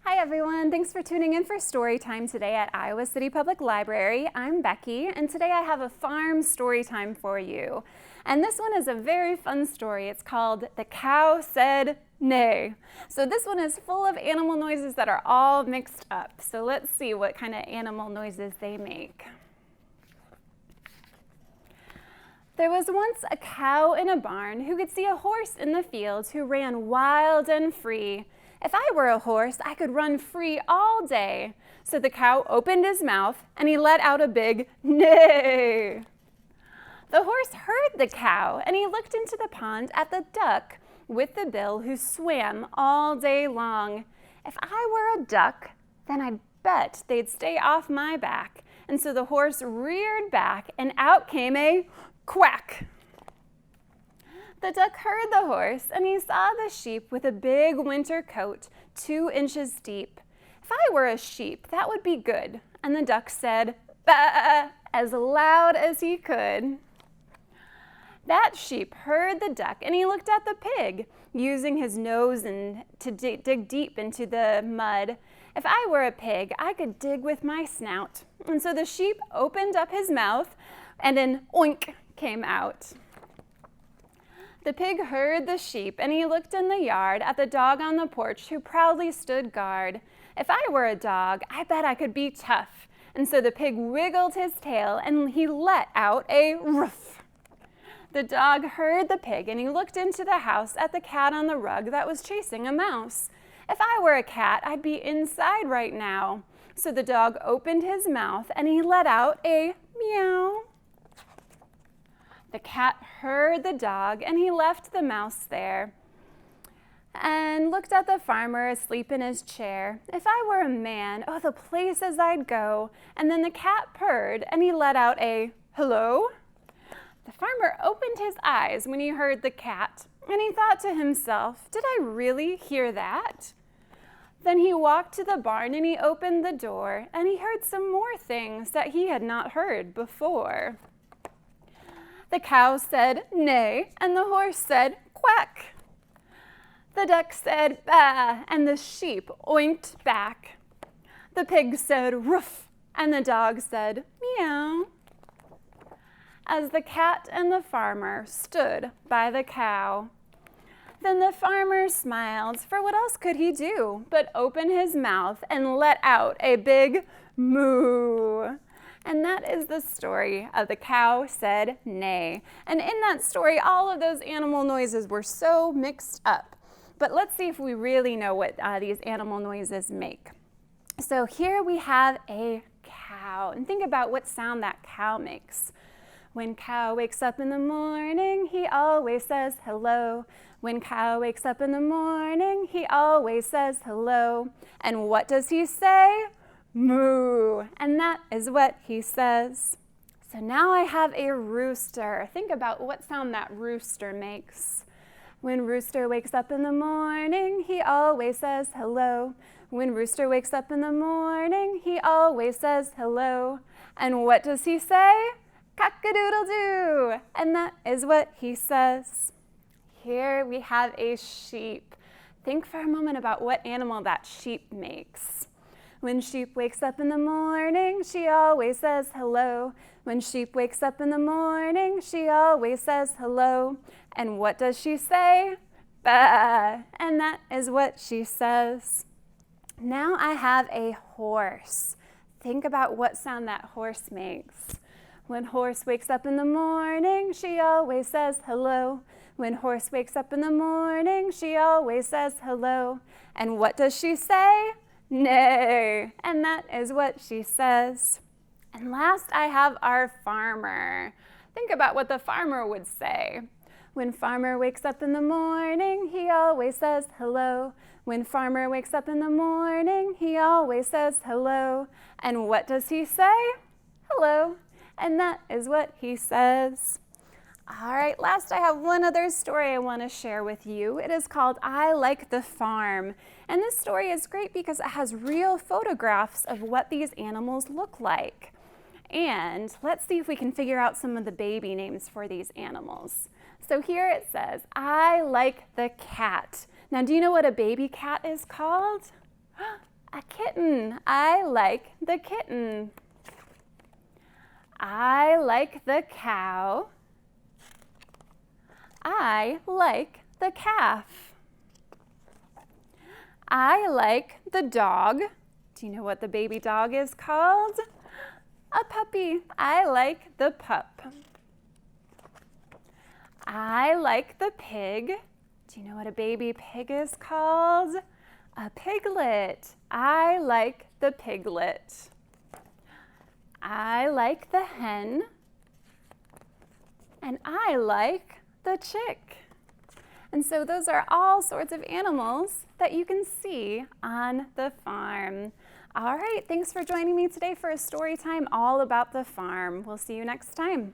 Hi everyone, thanks for tuning in for Storytime today at Iowa City Public Library. I'm Becky, and today I have a farm story time for you. And this one is a very fun story. It's called The Cow Said Nay. So this one is full of animal noises that are all mixed up. So let's see what kind of animal noises they make. There was once a cow in a barn who could see a horse in the fields who ran wild and free. If I were a horse, I could run free all day. So the cow opened his mouth and he let out a big neigh. The horse heard the cow and he looked into the pond at the duck with the bill who swam all day long. If I were a duck, then I'd bet they'd stay off my back. And so the horse reared back and out came a quack. The duck heard the horse, and he saw the sheep with a big winter coat, 2 inches deep. If I were a sheep, that would be good. And the duck said, "Bah," as loud as he could. That sheep heard the duck, and he looked at the pig, using his nose to dig deep into the mud. If I were a pig, I could dig with my snout. And so the sheep opened up his mouth, and an oink came out. The pig heard the sheep, and he looked in the yard at the dog on the porch who proudly stood guard. If I were a dog, I bet I could be tough. And so the pig wiggled his tail, and he let out a roof. The dog heard the pig, and he looked into the house at the cat on the rug that was chasing a mouse. If I were a cat, I'd be inside right now. So the dog opened his mouth, and he let out a meow. The cat heard the dog, and he left the mouse there and looked at the farmer asleep in his chair. If I were a man, oh, the places I'd go. And then the cat purred, and he let out a hello. The farmer opened his eyes when he heard the cat, and he thought to himself, did I really hear that? Then he walked to the barn, and he opened the door, and he heard some more things that he had not heard before. The cow said, neigh, and the horse said, quack. The duck said, bah, and the sheep oinked back. The pig said, roof, and the dog said, meow. As the cat and the farmer stood by the cow, then the farmer smiled, for what else could he do but open his mouth and let out a big moo. And that is the story of The Cow Said Nay. And in that story, all of those animal noises were so mixed up. But let's see if we really know what these animal noises make. So here we have a cow. And think about what sound that cow makes. When cow wakes up in the morning, he always says hello. When cow wakes up in the morning, he always says hello. And what does he say? Moo, and that is what he says. So now I have a rooster. Think about what sound that rooster makes. When rooster wakes up in the morning, he always says hello. When rooster wakes up in the morning, he always says hello. And what does he say? Cock-a-doodle-doo, and that is what he says. Here we have a sheep. Think for a moment about what animal that sheep makes. When sheep wakes up in the morning, she always says hello. When sheep wakes up in the morning, she always says hello. And what does she say? Bah, and that is what she says. Now I have a horse. Think about what sound that horse makes. When horse wakes up in the morning, she always says hello. When horse wakes up in the morning, she always says hello. And what does she say? Neigh, and that is what she says. And last I have our farmer. Think about what the farmer would say. When farmer wakes up in the morning, he always says hello. When farmer wakes up in the morning, he always says hello. And what does he say? Hello, and that is what he says. All right, last I have one other story I want to share with you. It is called I Like the Farm. And this story is great because it has real photographs of what these animals look like. And let's see if we can figure out some of the baby names for these animals. So here it says, I like the cat. Now, do you know what a baby cat is called? kitten. I like the kitten. I like the cow. I like the calf. I like the dog. Do you know what the baby dog is called? A puppy. I like the pup. I like the pig. Do you know what a baby pig is called? A piglet. I like the piglet. I like the hen. And I like the chick. And so those are all sorts of animals that you can see on the farm. All right, thanks for joining me today for a story time all about the farm. We'll see you next time.